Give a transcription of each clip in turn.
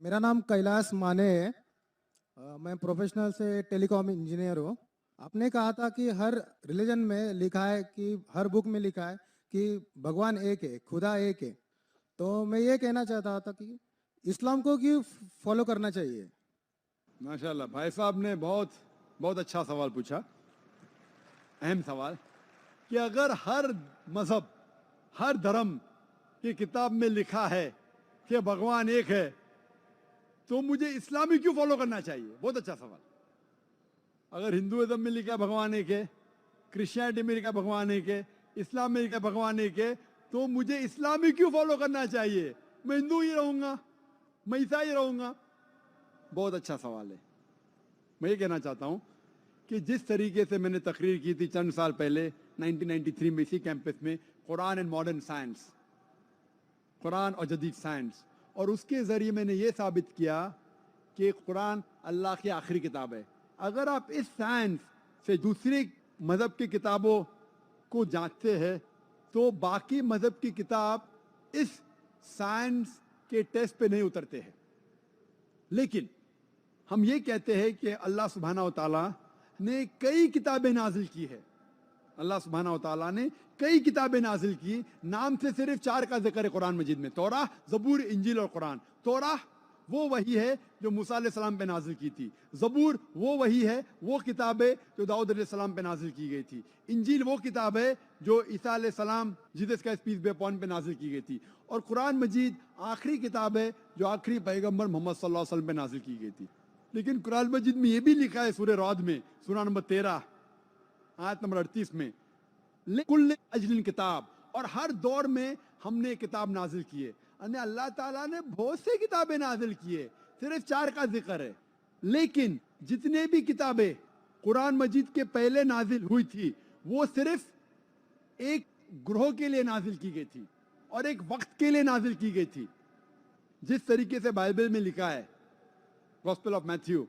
मेरा नाम कैलाश माने है। मैं प्रोफेशनल से टेलीकॉम इंजीनियर हूँ। आपने कहा था कि हर रिलीजन में लिखा है कि हर बुक में लिखा है कि भगवान एक है, खुदा एक है। तो मैं ये कहना चाहता था कि इस्लाम को क्यों फॉलो करना चाहिए। माशाल्लाह भाई साहब ने बहुत बहुत अच्छा सवाल पूछा, अहम सवाल कि अगर हर मजहब, हर धर्म की किताब में लिखा है कि भगवान एक है तो मुझे इस्लामी क्यों फॉलो करना चाहिए। बहुत अच्छा सवाल। अगर हिंदुइज्म में लिखा भगवान एक है, क्रिश्चियनिटी में लिखा भगवान एक है, इस्लाम में लिखा भगवान एक है, तो मुझे इस्लामी क्यों फॉलो करना चाहिए। मैं हिंदू ही रहूंगा, मैं ईसाई रहूंगा। बहुत अच्छा सवाल है। मैं ये कहना चाहता हूं कि जिस तरीके से मैंने तकरीर की थी चंद साल पहले 1993 में इसी कैंपस में, Quran and modern science, Quran और जदीद साइंस, और उसके ज़रिए मैंने ये साबित किया कि कुरान अल्लाह की आखिरी किताब है। अगर आप इस साइंस से दूसरे मज़हब की किताबों को जांचते हैं तो बाकी मज़हब की किताब इस साइंस के टेस्ट पे नहीं उतरते हैं। लेकिन हम ये कहते हैं कि अल्लाह सुब्हानहू व तआला ने कई किताबें नाजिल की है। अल्लाह सुब्हानहू व तआला ने कई किताबें नाजिल की, नाम से सिर्फ 4 का जिक्र है कुरान मजीद में, तौराह, ज़बूर, इंजील और कुरान। तौराह वो वही है जो मूसा अलैहिस्सलाम पे नाजिल की थी। ज़बूर वो वही है, वो किताब है जो दाऊद अलैहिस्सलाम पे नाजिल की गई थी। इंजील वो किताब है जो ईसा अलैहिस्सलाम, Jesus Christ peace be upon पे नाजिल की गई थी। और कुरान मजीद आखिरी किताब है जो आखिरी पैगंबर मोहम्मद सल्लल्लाहु अलैहि वसल्लम पे नाजिल की गई थी। लेकिन कुरान मजीद में ये भी लिखा है सूरह रअद में, सूरा नंबर 13 आयत नंबर 38 में, कुल्ल अजलिन किताब, और हर दौर में हमने किताब नाजिल की है। यानी अल्लाह ताला ने बहुत से किताबें नाजिल की है, सिर्फ 4 का जिक्र है। लेकिन जितने भी किताबें कुरान मजीद के पहले नाजिल हुई थी वो सिर्फ एक ग्रोह के लिए नाजिल की गई थी और एक वक्त के लिए नाजिल की गई थी। जिस तरीके से बाइबल में लिखा है, gospel of Matthew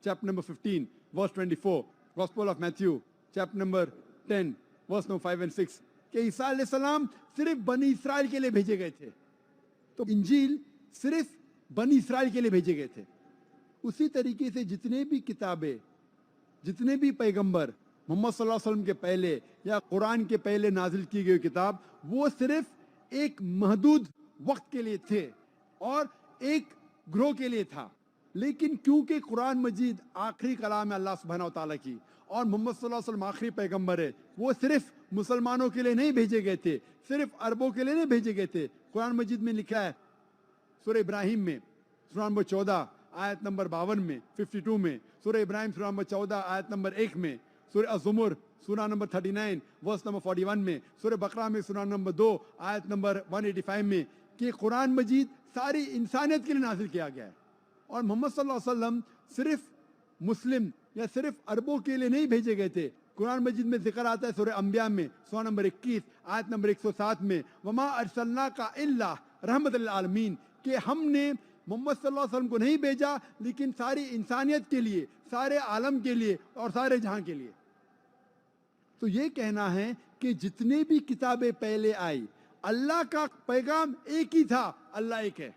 chapter number 15 verse 24, Gospel of Matthew chapter number 10 verse number 5 and 6, कि ईसा अलैहिस्सलाम सिर्फ बनी इसराइल के लिए भेजे गए थे, तो इंजील सिर्फ बनी इसराइल के लिए भेजे गए थे। उसी तरीके से जितने भी किताबें, जितने भी पैगंबर मोहम्मद सल्लल्लाहु अलैहि वसल्लम के पहले या कुरान के पहले नाजिल की गई किताब, वो सिर्फ एक महदूद वक्त के लिए थे और एक ग्रोह के लिए था। लेकिन क्योंकि कुरान मजीद आखिरी कलाम है अल्लाह सुब्हानहू व तआला की और मोहम्मद सल्लल्लाहु अलैहि वसल्लम आखिरी पैगंबर है, वो सिर्फ मुसलमानों के लिए नहीं भेजे गए थे, सिर्फ अरबों के लिए नहीं भेजे गए थे। कुरान मजीद में लिखा है सूरह इब्राहिम में सूरा नंबर 14 आयत नंबर 52 में, 52 में, सूरह इब्राहिम सूरा नंबर 14 आयत नंबर 1 में, सूरह अज़्ज़ुमर सूरा नंबर 39 वर्स नंबर 41 में, सूरह बकरा में सूरा नंबर 2 आयत नंबर 185 में, कि कुरान मजीद सारी इंसानियत के लिए नाजिल किया गया है। और मोहम्मद सल्लल्लाहु अलैहि वसल्लम सिर्फ मुस्लिम या सिर्फ अरबों के लिए नहीं भेजे गए थे। कुरान मजीद में जिक्र आता है सूरह अंबिया में सूरा नंबर 21 आयत नंबर 107 में, वमा अरसलनाका इल्ला रहमतल आलमीन, कि हमने मोहम्मद सल्लल्लाहु अलैहि वसल्लम को नहीं भेजा लेकिन सारी इंसानियत के लिए, सारे आलम के लिए और सारे जहां के लिए। तो ये कहना है कि जितने भी किताबें पहले आई, अल्लाह का पैगाम एक ही था, अल्लाह एक है।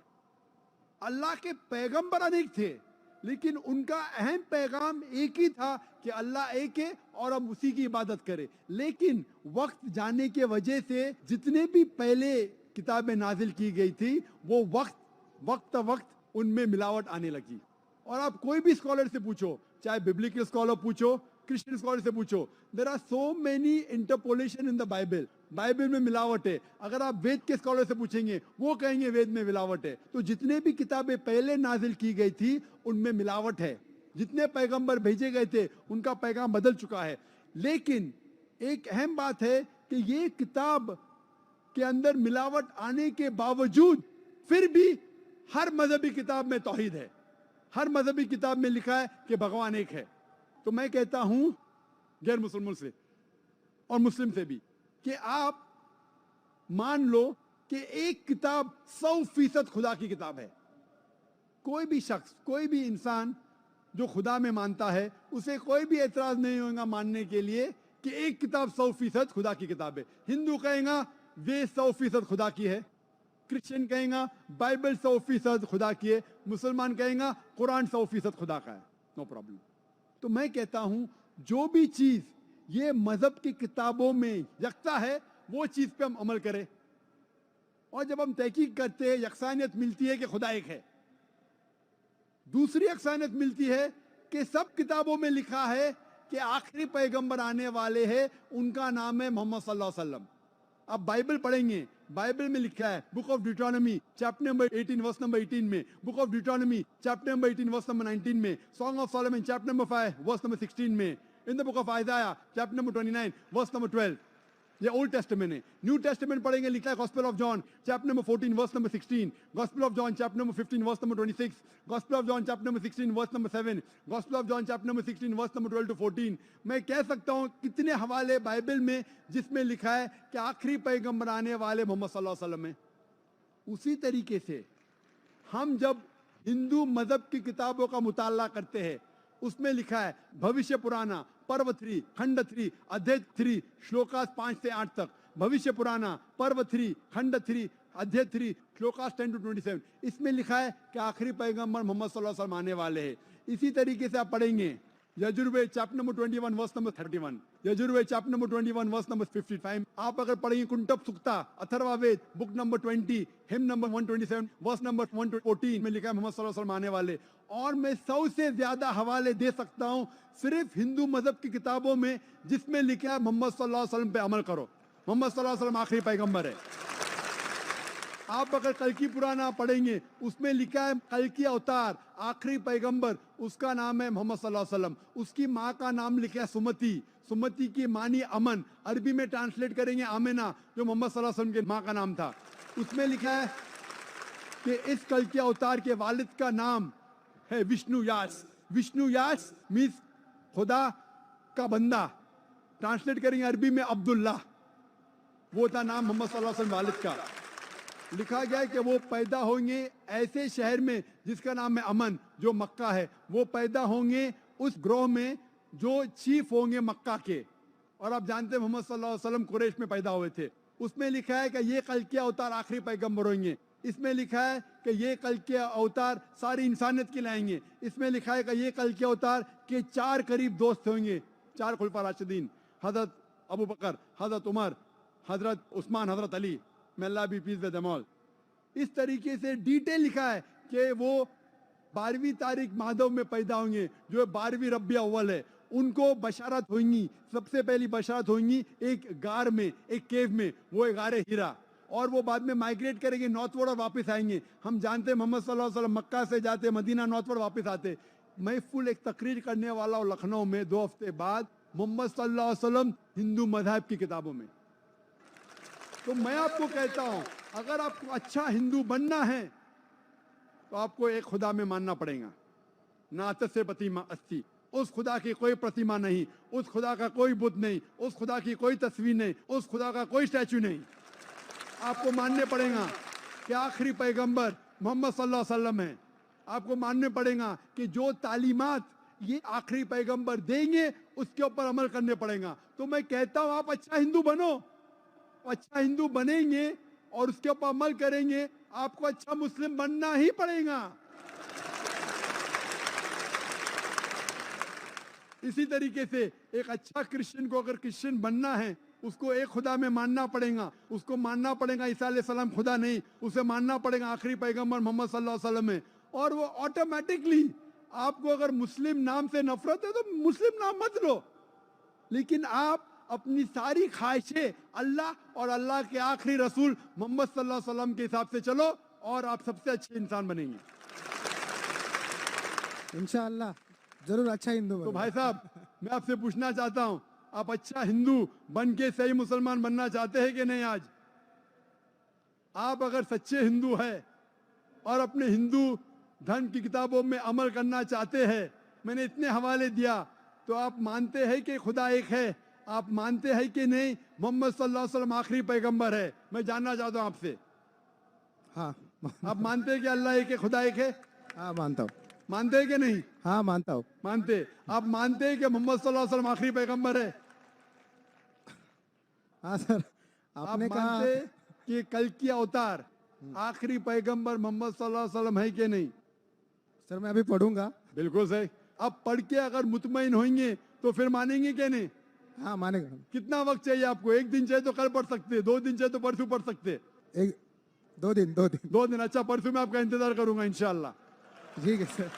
अल्लाह के पैगंबर अनेक थे लेकिन उनका अहम पैगाम एक ही था कि अल्लाह एक है और हम उसी की इबादत करें। लेकिन वक्त जाने के वजह से जितने भी पहले किताबें नाजिल की गई थी वो वक्त उनमें मिलावट आने लगी। और आप कोई भी स्कॉलर से पूछो, चाहे बिब्लिकल स्कॉलर पूछो, क्रिश्चियन स्कॉलर से पूछो, there are so many interpolation in the Bible. Bible में मिलावट है। अगर आप वेद के स्कॉलर से पूछेंगे वो कहेंगे वेद में मिलावट है। तो जितने भी किताबें पहले नाजिल की गई थी उनमें मिलावट है। जितने पैगंबर भेजे गए थे उनका पैगाम बदल चुका है। लेकिन एक अहम बात है कि ये किताब के अंदर मिलावट आने के बावजूद फिर भी हर मजहबी किताब में तौहीद है। हर मजहबी किताब में लिखा है कि भगवान एक है। तो मैं कहता हूं गैर मुसलमान से और मुस्लिम से भी कि आप मान लो कि एक किताब 100% खुदा की किताब है। कोई भी शख्स, कोई भी इंसान जो खुदा में मानता है उसे कोई भी एतराज नहीं होगा मानने के लिए कि एक किताब 100% खुदा की किताब है। हिंदू कहेगा वे 100% खुदा की है, क्रिश्चियन कहेगा बाइबल 100% खुदा की है, मुसलमान कहेगा कुरान 100% खुदा का है, नो प्रॉब्लम। तो मैं कहता हूं जो भी चीज ये मजहब की किताबों में यकसा है वो चीज पे हम अमल करें, और जब हम तहकीक करते हैं यकसानियत मिलती है कि खुदा एक है। दूसरी यकसानियत मिलती है कि सब किताबों में लिखा है कि आखिरी पैगंबर आने वाले हैं, उनका नाम है मोहम्मद सल्लल्लाहु अलैहि वसल्लम। आप बाइबल पढ़ेंगे, बाइबल में लिखा है book of Deuteronomy chapter number 18 verse number 18 में, book of Deuteronomy chapter number 18 verse number 19 में, song of Solomon chapter number 5 verse number 16 में, in the book of Isaiah chapter number 29 verse number 12। ये old testament है। New testament पढ़ेंगे, लिखा है gospel of John chapter number 14 verse number 16, gospel of John chapter number 15 verse number 26, Gospel of John chapter number 16 verse number 7, Gospel of John chapter number 16 verse number 12 to 14। मैं कह सकता हूं कितने हवाले Bible में जिसमें लिखा है कि आखिरी पैगंबर आने वाले मोहम्मद सल्लल्लाहु अलैहि वसल्लम है। उसी तरीके से हम जब हिंदू मजहब की किताबों का मुताला करते हैं, उसमें लिखा है भविष्य पुराना पर्व 3 खंड 3 अध्याय 3 श्लोकास 5 से 8 तक, भविष्य पुराना पर्व 3 खंड 3 अध्याय 3 श्लोकास 10 to 27, इसमें लिखा है कि आखिरी पैगंबर मोहम्मद सल्लल्लाहु अलैहि वसल्लम आने वाले हैं। इसी तरीके से आप पढ़ेंगे Yajurveda chapter number 21 verse number 31, Yajurveda chapter number 21 verse number 55। आप अगर पढ़ेंगे Kuntap Sukta Atharvaveda book number 20 hymn number 127 verse number 114 में लिखा है मोहम्मद सल्लल्लाहु अलैहि वसल्लम आने वाले। और मैं 100 से ज्यादा हवाले दे सकता हूं सिर्फ हिंदू मजहब की किताबों में जिसमें लिखा है मोहम्मद सल्लल्लाहु अलैहि वसल्लम पे अमल करो, मोहम्मद सल्लल्लाहु अलैहि वसल्लम आखिरी पैगंबर है। आप अगर कल्कि पुराना पढ़ेंगे, उसमें लिखा है कल्कि अवतार आखिरी पैगंबर, उसका नाम है मोहम्मद सल्लल्लाहु अलैहि वसल्लम। उसकी माँ का नाम लिखा है सुमति, सुमति की मानी अमन, अरबी में ट्रांसलेट करेंगे आमिना, जो मोहम्मद सल्लल्लाहु अलैहि वसल्लम के माँ का नाम था। उसमें लिखा है कि इस कल्कि अवतार के वालिद का नाम है विष्णु यास। विष्णु यास मीन्स खुदा का बंदा, ट्रांसलेट करेंगे अरबी में अब्दुल्ला, वो था नाम मोहम्मद सल्लल्लाहु अलैहि वसल्लम वालिद का। लिखा गया है कि वो पैदा होंगे ऐसे शहर में जिसका नाम है अमन, जो मक्का है। वो पैदा होंगे उस ग्रोह में जो चीफ होंगे मक्का के। और आप जानते हैं मोहम्मद सल्लल्लाहु अलैहि वसल्लम कुरैश में पैदा हुए थे। उसमें लिखा है कि ये कल्कि अवतार आखिरी पैगंबर होंगे। इसमें लिखा है कि ये कल्कि अवतार सारी इंसानियत के लाएंगे। इसमें लिखा है कि ये कल्कि अवतार के 4 करीब दोस्त होंगे, 4 खुलफा राशिदीन, हजरत अबू बकर, हजरत उमर, हजरत उस्मान, हजरत Ali, may Allah be pleased with them all। इस तरीके से डिटेल लिखा है कि वो 12वीं तारीख माधव में पैदा होंगे, जो 12वीं रबी अव्वल है। उनको बशारत होंगी, सबसे पहली बशारत होंगी एक गार में, एक केव में, वो एक गारे हीरा। और वो बाद में माइग्रेट करेंगे नॉर्थवर्ड और वापस आएंगे। हम जानते हैं मोहम्मद सल्लल्लाहु अलैहि वसल्लम मक्का से जाते मदीना, नॉर्थवर्ड वापस आते। मैं फुल एक तकरीर करने वाला हूँ लखनऊ में 2 हफ्ते बाद, मोहम्मद सल्लल्लाहु अलैहि वसल्लम हिंदू मजहब की किताबों में। तो मैं आपको कहता हूं अगर आपको अच्छा हिंदू बनना है तो आपको एक खुदा में मानना पड़ेगा, नात से प्रतिमा अस्सी, उस खुदा की कोई प्रतिमा नहीं, उस खुदा का कोई बुत नहीं, उस खुदा की कोई तस्वीर नहीं, उस खुदा का कोई स्टैचू नहीं। आपको मानने पड़ेगा कि आखिरी पैगंबर मोहम्मद सल्लल्लाहु अलैहि वसल्लम है। आपको मानने पड़ेगा कि जो तालीमात ये आखिरी पैगंबर देंगे उसके ऊपर अमल करने पड़ेगा। तो मैं कहता हूं आप अच्छा हिंदू बनो, अच्छा हिंदू बनेंगे और उसके ऊपर अमल करेंगे, आपको अच्छा मुस्लिम बनना ही पड़ेगा। इसी तरीके से एक अच्छा क्रिश्चियन को अगर क्रिश्चियन बनना है, उसको एक खुदा में मानना पड़ेगा। उसको मानना पड़ेगा ईसा अलैहिस्सलाम खुदा नहीं, उसे मानना पड़ेगा आखिरी पैगंबर मोहम्मद सल्लल्लाहु अलैहि वसल्लम है। और वो ऑटोमेटिकली, आपको अगर मुस्लिम नाम से नफरत है तो मुस्लिम नाम मत लो, लेकिन आप अपनी सारी ख्वाहिशें अल्लाह और अल्लाह के आखिरी रसूल मोहम्मद सल्लल्लाहु अलैहि वसल्लम के हिसाब से चलो और आप सबसे अच्छे इंसान बनेंगे इंशाअल्लाह। जरूर अच्छा हिंदू तो बनो। भाई साहब, मैं आपसे पूछना चाहता हूं, आप अच्छा हिंदू बन के सही मुसलमान बनना चाहते हैं कि नहीं? आज आप अगर सच्चे हिंदू है और अपने हिंदू धर्म की किताबों में अमल करना चाहते हैं, मैंने इतने हवाले दिया, तो आप मानते हैं कि खुदा एक है? आप मानते हैं कि नहीं मोहम्मद सल्लल्लाहु अलैहि वसल्लम आखिरी पैगंबर है? मैं जानना चाहता हूं आपसे। हाँ आप मानते हैं कि अल्लाह एक है, खुदा एक है? हाँ मानता हूँ। मानते हैं कि नहीं? हाँ मानता हूँ। मानते। आप मानते हैं कि मोहम्मद सल्लल्लाहु अलैहि वसल्लम आखिरी पैगंबर है? हाँ सर, आप आपने कहा मानते कि कल की अवतार आखिरी पैगंबर मोहम्मद सल्लल्लाहु अलैहि वसल्लम है कि नहीं? सर मैं अभी पढ़ूंगा। बिल्कुल सही। अब पढ़ के अगर मुतमईन होंगे तो फिर मानेंगे कि नहीं? हाँ मानेगा। कितना वक्त चाहिए आपको? एक दिन चाहिए तो कल पढ़ सकते, 2 दिन चाहिए तो परसों पढ़ सकते। एक 2 दिन 2 दिन। 2 दिन। अच्छा, परसों मैं आपका इंतजार करूंगा इंशाल्लाह। ठीक है सर।